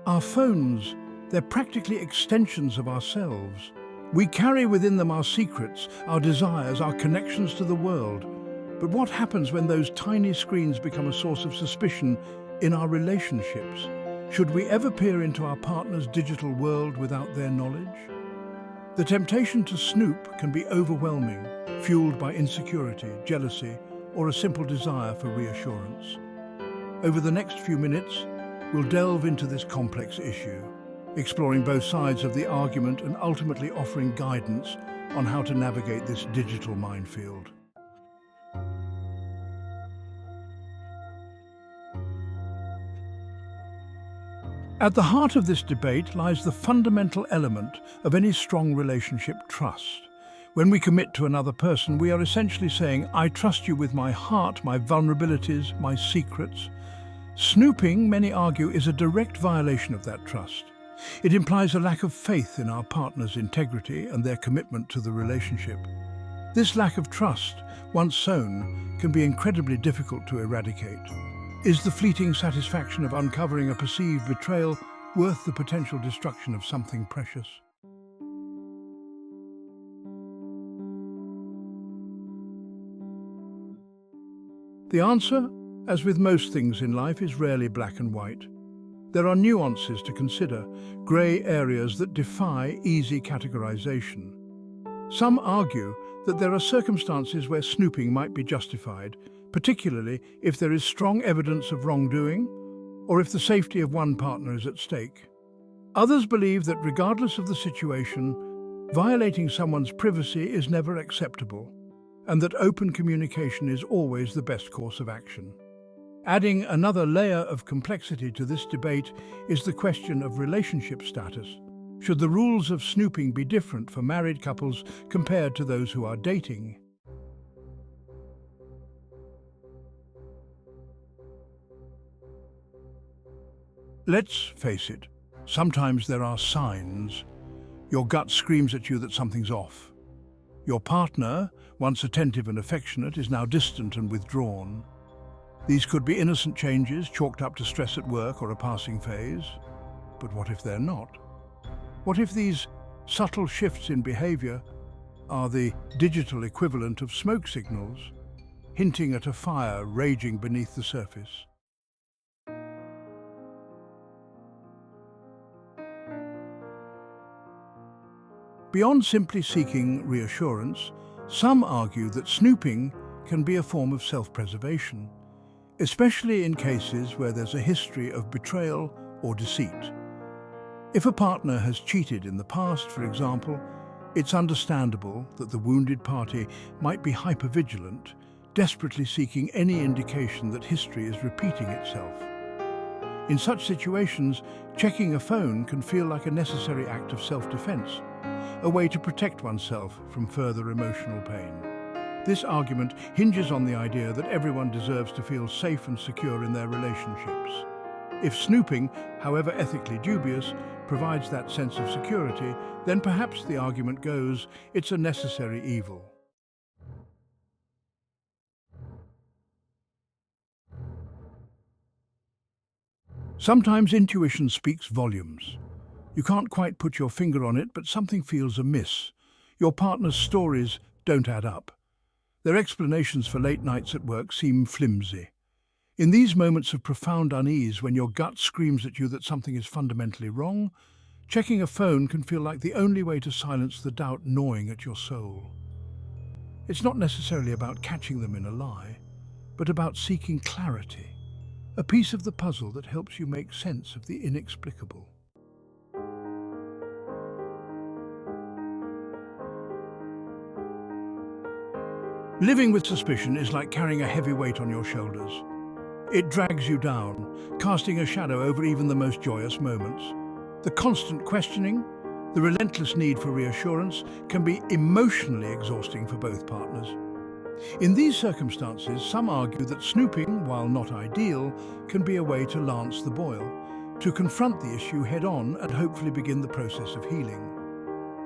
Our phones, they're practically extensions of ourselves. We carry within them our secrets, our desires, our connections to the world. But what happens when those tiny screens become a source of suspicion in our relationships? Should we ever peer into our partner's digital world without their knowledge? The temptation to snoop can be overwhelming, fueled by insecurity, jealousy, or a simple desire for reassurance. Over the next few minutes, we'll delve into this complex issue, exploring both sides of the argument and ultimately offering guidance on how to navigate this digital minefield. At the heart of this debate lies the fundamental element of any strong relationship: trust. When we commit to another person, we are essentially saying, "I trust you with my heart, my vulnerabilities, my secrets." Snooping, many argue, is a direct violation of that trust. It implies a lack of faith in our partner's integrity and their commitment to the relationship. This lack of trust, once sown, can be incredibly difficult to eradicate. Is the fleeting satisfaction of uncovering a perceived betrayal worth the potential destruction of something precious? The answer, as with most things in life, is rarely black and white. There are nuances to consider, grey areas that defy easy categorization. Some argue that there are circumstances where snooping might be justified, particularly if there is strong evidence of wrongdoing or if the safety of one partner is at stake. Others believe that regardless of the situation, violating someone's privacy is never acceptable, and that open communication is always the best course of action. Adding another layer of complexity to this debate is the question of relationship status. Should the rules of snooping be different for married couples compared to those who are dating? Let's face it, sometimes there are signs. Your gut screams at you that something's off. Your partner, once attentive and affectionate, is now distant and withdrawn. These could be innocent changes chalked up to stress at work or a passing phase. But what if they're not? What if these subtle shifts in behavior are the digital equivalent of smoke signals, hinting at a fire raging beneath the surface? Beyond simply seeking reassurance, some argue that snooping can be a form of self-preservation, especially in cases where there's a history of betrayal or deceit. If a partner has cheated in the past, for example, it's understandable that the wounded party might be hypervigilant, desperately seeking any indication that history is repeating itself. In such situations, checking a phone can feel like a necessary act of self-defense, a way to protect oneself from further emotional pain. This argument hinges on the idea that everyone deserves to feel safe and secure in their relationships. If snooping, however ethically dubious, provides that sense of security, then perhaps the argument goes, it's a necessary evil. Sometimes intuition speaks volumes. You can't quite put your finger on it, but something feels amiss. Your partner's stories don't add up. Their explanations for late nights at work seem flimsy. In these moments of profound unease, when your gut screams at you that something is fundamentally wrong, checking a phone can feel like the only way to silence the doubt gnawing at your soul. It's not necessarily about catching them in a lie, but about seeking clarity, a piece of the puzzle that helps you make sense of the inexplicable. Living with suspicion is like carrying a heavy weight on your shoulders. It drags you down, casting a shadow over even the most joyous moments. The constant questioning, the relentless need for reassurance, can be emotionally exhausting for both partners. In these circumstances, some argue that snooping, while not ideal, can be a way to lance the boil, to confront the issue head-on and hopefully begin the process of healing.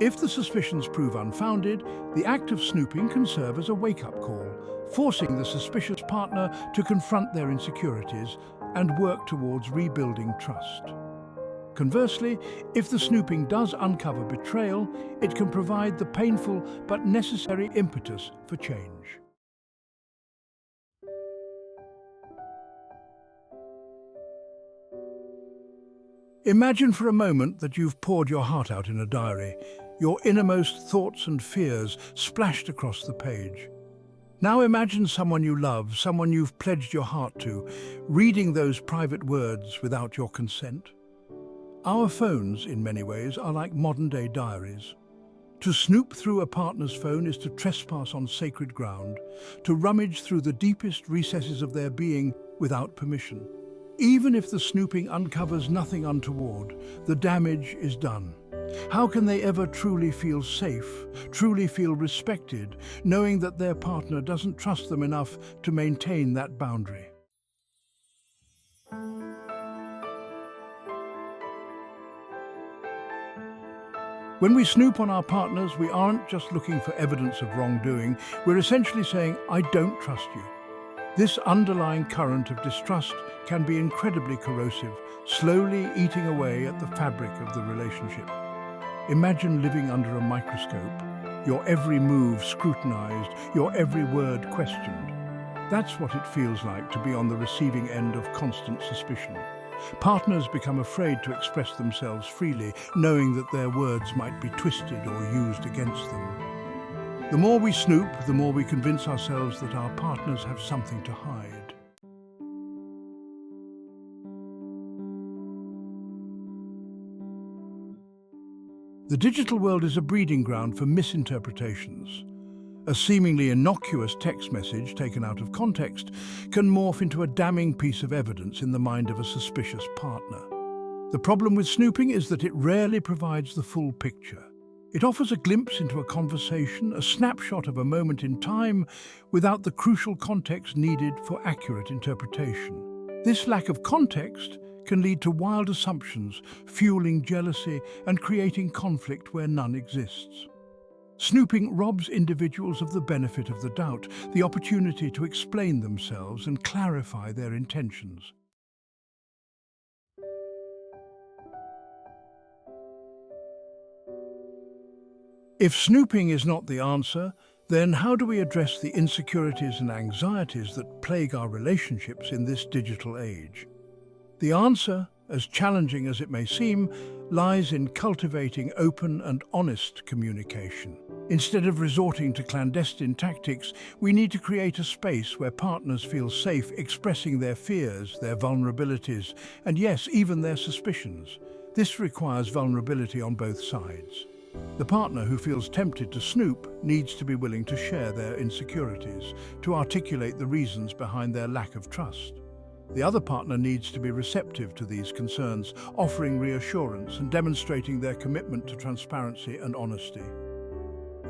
If the suspicions prove unfounded, the act of snooping can serve as a wake-up call, forcing the suspicious partner to confront their insecurities and work towards rebuilding trust. Conversely, if the snooping does uncover betrayal, it can provide the painful but necessary impetus for change. Imagine for a moment that you've poured your heart out in a diary, your innermost thoughts and fears splashed across the page. Now imagine someone you love, someone you've pledged your heart to, reading those private words without your consent. Our phones, in many ways, are like modern-day diaries. To snoop through a partner's phone is to trespass on sacred ground, to rummage through the deepest recesses of their being without permission. Even if the snooping uncovers nothing untoward, the damage is done. How can they ever truly feel safe, truly feel respected, knowing that their partner doesn't trust them enough to maintain that boundary? When we snoop on our partners, we aren't just looking for evidence of wrongdoing, we're essentially saying, "I don't trust you." This underlying current of distrust can be incredibly corrosive, slowly eating away at the fabric of the relationship. Imagine living under a microscope, your every move scrutinized, your every word questioned. That's what it feels like to be on the receiving end of constant suspicion. Partners become afraid to express themselves freely, knowing that their words might be twisted or used against them. The more we snoop, the more we convince ourselves that our partners have something to hide. The digital world is a breeding ground for misinterpretations. A seemingly innocuous text message taken out of context can morph into a damning piece of evidence in the mind of a suspicious partner. The problem with snooping is that it rarely provides the full picture. It offers a glimpse into a conversation, a snapshot of a moment in time, without the crucial context needed for accurate interpretation. This lack of context can lead to wild assumptions, fueling jealousy and creating conflict where none exists. Snooping robs individuals of the benefit of the doubt, the opportunity to explain themselves and clarify their intentions. If snooping is not the answer, then how do we address the insecurities and anxieties that plague our relationships in this digital age? The answer, as challenging as it may seem, lies in cultivating open and honest communication. Instead of resorting to clandestine tactics, we need to create a space where partners feel safe expressing their fears, their vulnerabilities, and yes, even their suspicions. This requires vulnerability on both sides. The partner who feels tempted to snoop needs to be willing to share their insecurities, to articulate the reasons behind their lack of trust. The other partner needs to be receptive to these concerns, offering reassurance and demonstrating their commitment to transparency and honesty.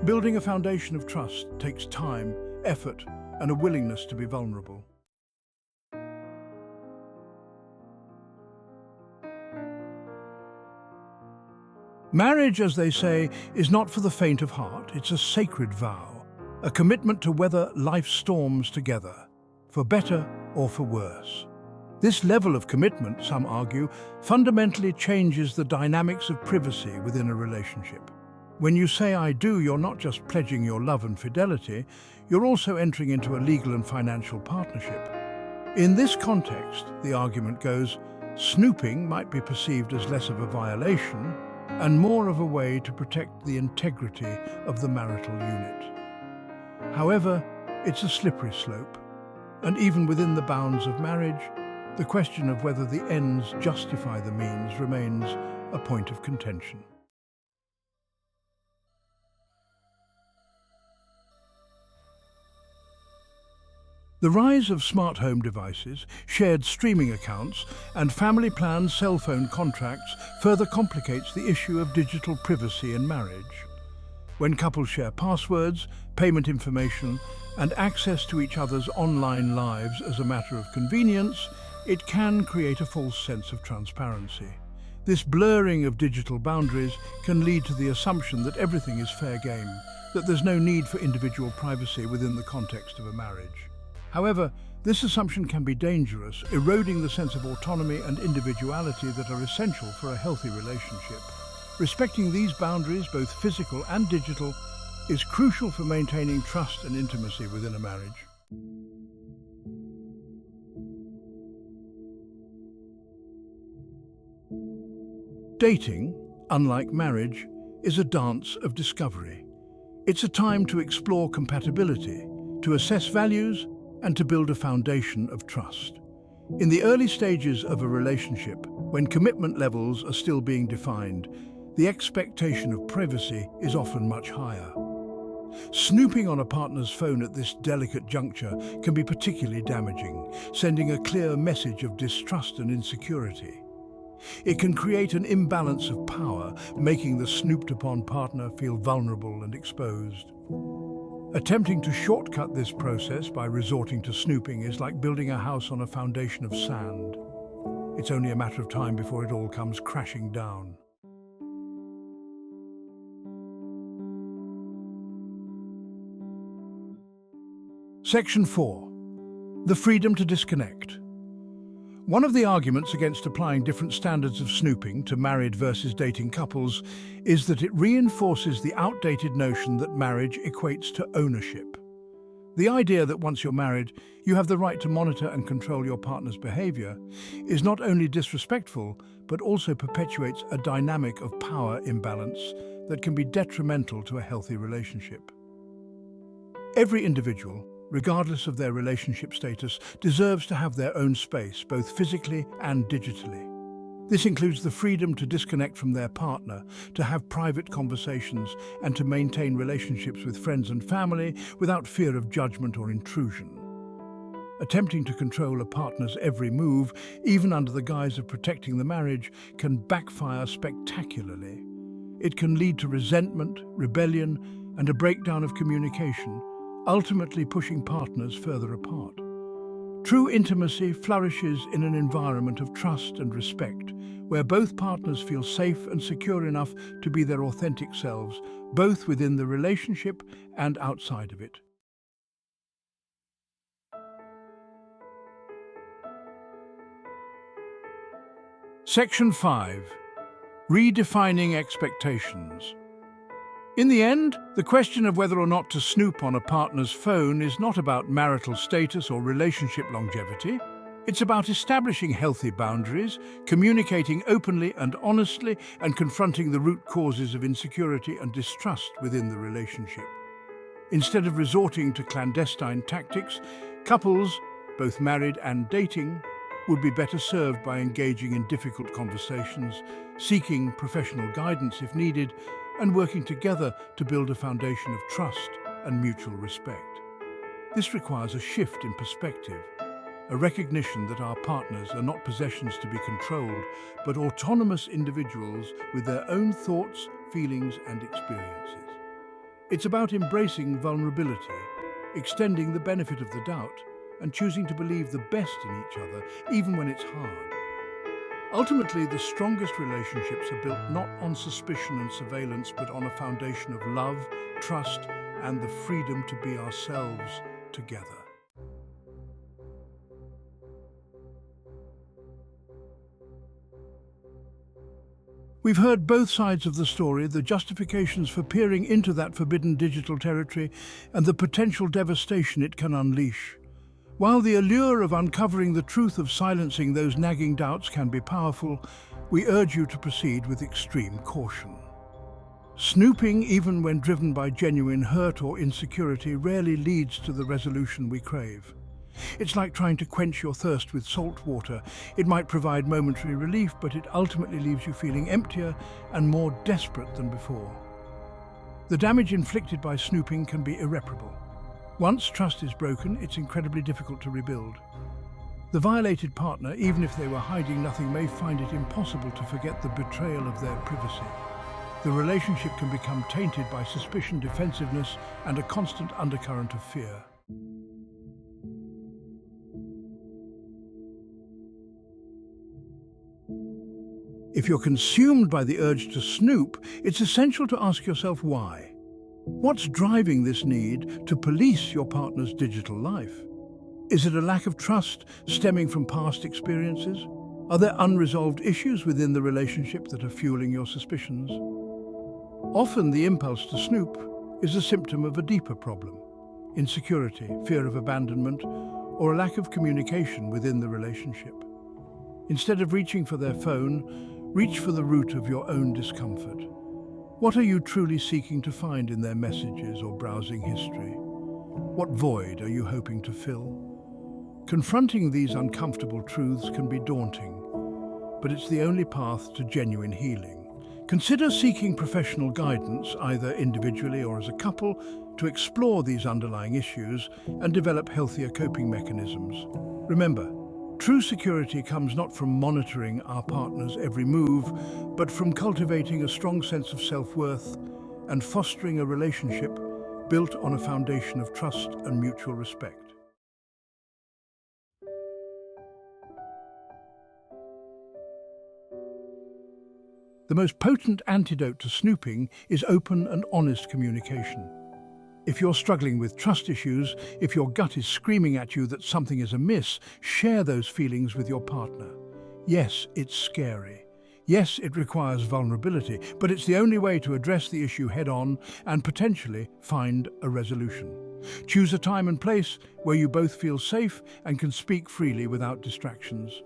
Building a foundation of trust takes time, effort, and a willingness to be vulnerable. Marriage, as they say, is not for the faint of heart. It's a sacred vow, a commitment to weather life's storms together, for better or for worse. This level of commitment, some argue, fundamentally changes the dynamics of privacy within a relationship. When you say "I do," you're not just pledging your love and fidelity, you're also entering into a legal and financial partnership. In this context, the argument goes, snooping might be perceived as less of a violation and more of a way to protect the integrity of the marital unit. However, it's a slippery slope, and even within the bounds of marriage, the question of whether the ends justify the means remains a point of contention. The rise of smart home devices, shared streaming accounts, and family planned cell phone contracts further complicates the issue of digital privacy in marriage. When couples share passwords, payment information, and access to each other's online lives as a matter of convenience, it can create a false sense of transparency. This blurring of digital boundaries can lead to the assumption that everything is fair game, that there's no need for individual privacy within the context of a marriage. However, this assumption can be dangerous, eroding the sense of autonomy and individuality that are essential for a healthy relationship. Respecting these boundaries, both physical and digital, is crucial for maintaining trust and intimacy within a marriage. Dating, unlike marriage, is a dance of discovery. It's a time to explore compatibility, to assess values, and to build a foundation of trust. In the early stages of a relationship, when commitment levels are still being defined, the expectation of privacy is often much higher. Snooping on a partner's phone at this delicate juncture can be particularly damaging, sending a clear message of distrust and insecurity. It can create an imbalance of power, making the snooped-upon partner feel vulnerable and exposed. Attempting to shortcut this process by resorting to snooping is like building a house on a foundation of sand. It's only a matter of time before it all comes crashing down. Section 4. The freedom to disconnect. One of the arguments against applying different standards of snooping to married versus dating couples is that it reinforces the outdated notion that marriage equates to ownership. The idea that once you're married, you have the right to monitor and control your partner's behavior is not only disrespectful, but also perpetuates a dynamic of power imbalance that can be detrimental to a healthy relationship. Every individual, regardless of their relationship status, deserves to have their own space, both physically and digitally. This includes the freedom to disconnect from their partner, to have private conversations, and to maintain relationships with friends and family without fear of judgment or intrusion. Attempting to control a partner's every move, even under the guise of protecting the marriage, can backfire spectacularly. It can lead to resentment, rebellion, and a breakdown of communication, ultimately pushing partners further apart. True intimacy flourishes in an environment of trust and respect, where both partners feel safe and secure enough to be their authentic selves, both within the relationship and outside of it. Section 5. Redefining Expectations. In the end, the question of whether or not to snoop on a partner's phone is not about marital status or relationship longevity. It's about establishing healthy boundaries, communicating openly and honestly, and confronting the root causes of insecurity and distrust within the relationship. Instead of resorting to clandestine tactics, couples, both married and dating, would be better served by engaging in difficult conversations, seeking professional guidance if needed, and working together to build a foundation of trust and mutual respect. This requires a shift in perspective, a recognition that our partners are not possessions to be controlled, but autonomous individuals with their own thoughts, feelings, and experiences. It's about embracing vulnerability, extending the benefit of the doubt, and choosing to believe the best in each other, even when it's hard. Ultimately, the strongest relationships are built not on suspicion and surveillance, but on a foundation of love, trust, and the freedom to be ourselves together. We've heard both sides of the story, the justifications for peering into that forbidden digital territory and the potential devastation it can unleash. While the allure of uncovering the truth of silencing those nagging doubts can be powerful, we urge you to proceed with extreme caution. Snooping, even when driven by genuine hurt or insecurity, rarely leads to the resolution we crave. It's like trying to quench your thirst with salt water. It might provide momentary relief, but it ultimately leaves you feeling emptier and more desperate than before. The damage inflicted by snooping can be irreparable. Once trust is broken, it's incredibly difficult to rebuild. The violated partner, even if they were hiding nothing, may find it impossible to forget the betrayal of their privacy. The relationship can become tainted by suspicion, defensiveness, and a constant undercurrent of fear. If you're consumed by the urge to snoop, it's essential to ask yourself why. What's driving this need to police your partner's digital life? Is it a lack of trust stemming from past experiences? Are there unresolved issues within the relationship that are fueling your suspicions? Often the impulse to snoop is a symptom of a deeper problem: insecurity, fear of abandonment, or a lack of communication within the relationship. Instead of reaching for their phone, reach for the root of your own discomfort. What are you truly seeking to find in their messages or browsing history? What void are you hoping to fill? Confronting these uncomfortable truths can be daunting, but it's the only path to genuine healing. Consider seeking professional guidance, either individually or as a couple, to explore these underlying issues and develop healthier coping mechanisms. Remember, true security comes not from monitoring our partner's every move, but from cultivating a strong sense of self-worth and fostering a relationship built on a foundation of trust and mutual respect. The most potent antidote to snooping is open and honest communication. If you're struggling with trust issues, if your gut is screaming at you that something is amiss, share those feelings with your partner. Yes, it's scary. Yes, it requires vulnerability, but it's the only way to address the issue head-on and potentially find a resolution. Choose a time and place where you both feel safe and can speak freely without distractions.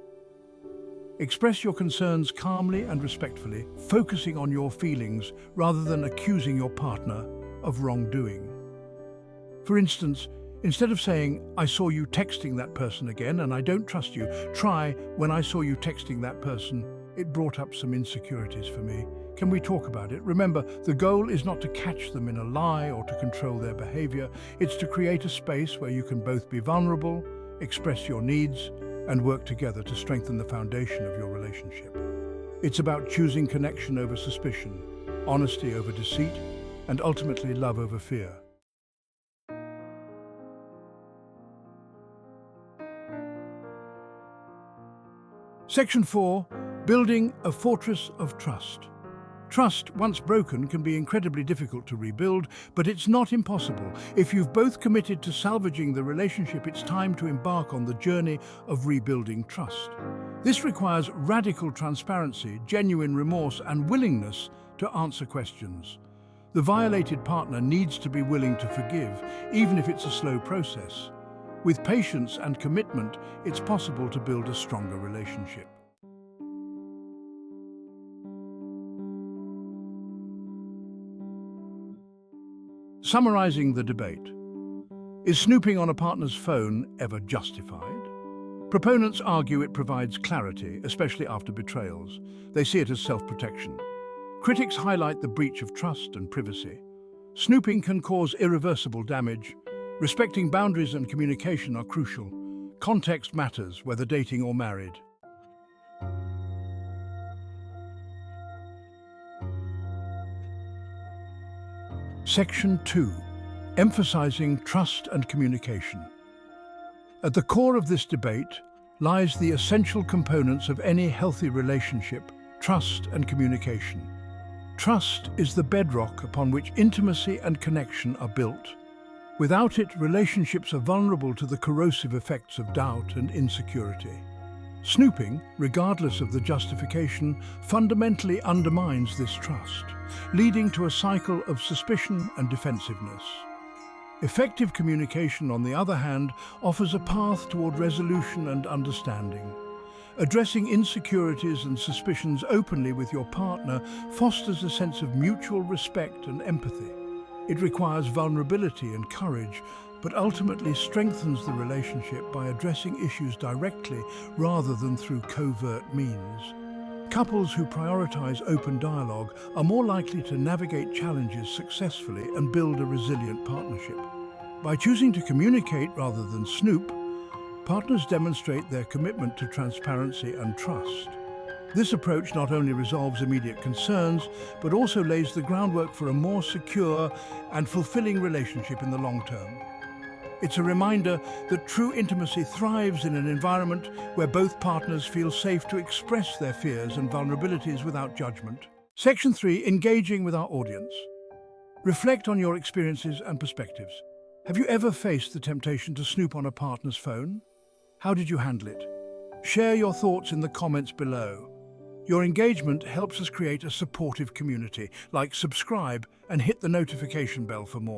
Express your concerns calmly and respectfully, focusing on your feelings rather than accusing your partner of wrongdoing. For instance, instead of saying, "I saw you texting that person again and I don't trust you," try, "When I saw you texting that person, it brought up some insecurities for me. Can we talk about it?" Remember, the goal is not to catch them in a lie or to control their behavior. It's to create a space where you can both be vulnerable, express your needs, and work together to strengthen the foundation of your relationship. It's about choosing connection over suspicion, honesty over deceit, and ultimately love over fear. Section 4. Building a fortress of trust. Trust, once broken, can be incredibly difficult to rebuild, but it's not impossible. If you've both committed to salvaging the relationship, it's time to embark on the journey of rebuilding trust. This requires radical transparency, genuine remorse, and willingness to answer questions. The violated partner needs to be willing to forgive, even if it's a slow process. With patience and commitment, it's possible to build a stronger relationship. Summarizing the debate. Is snooping on a partner's phone ever justified? Proponents argue it provides clarity, especially after betrayals. They see it as self-protection. Critics highlight the breach of trust and privacy. Snooping can cause irreversible damage. Respecting boundaries and communication are crucial. Context matters, whether dating or married. Section 2. Emphasizing trust and communication. At the core of this debate lies the essential components of any healthy relationship: trust and communication. Trust is the bedrock upon which intimacy and connection are built. Without it, relationships are vulnerable to the corrosive effects of doubt and insecurity. Snooping, regardless of the justification, fundamentally undermines this trust, leading to a cycle of suspicion and defensiveness. Effective communication, on the other hand, offers a path toward resolution and understanding. Addressing insecurities and suspicions openly with your partner fosters a sense of mutual respect and empathy. It requires vulnerability and courage, but ultimately strengthens the relationship by addressing issues directly rather than through covert means. Couples who prioritize open dialogue are more likely to navigate challenges successfully and build a resilient partnership. By choosing to communicate rather than snoop, partners demonstrate their commitment to transparency and trust. This approach not only resolves immediate concerns, but also lays the groundwork for a more secure and fulfilling relationship in the long term. It's a reminder that true intimacy thrives in an environment where both partners feel safe to express their fears and vulnerabilities without judgment. Section 3. Engaging with our audience. Reflect on your experiences and perspectives. Have you ever faced the temptation to snoop on a partner's phone? How did you handle it? Share your thoughts in the comments below. Your engagement helps us create a supportive community. Like, subscribe, and hit the notification bell for more.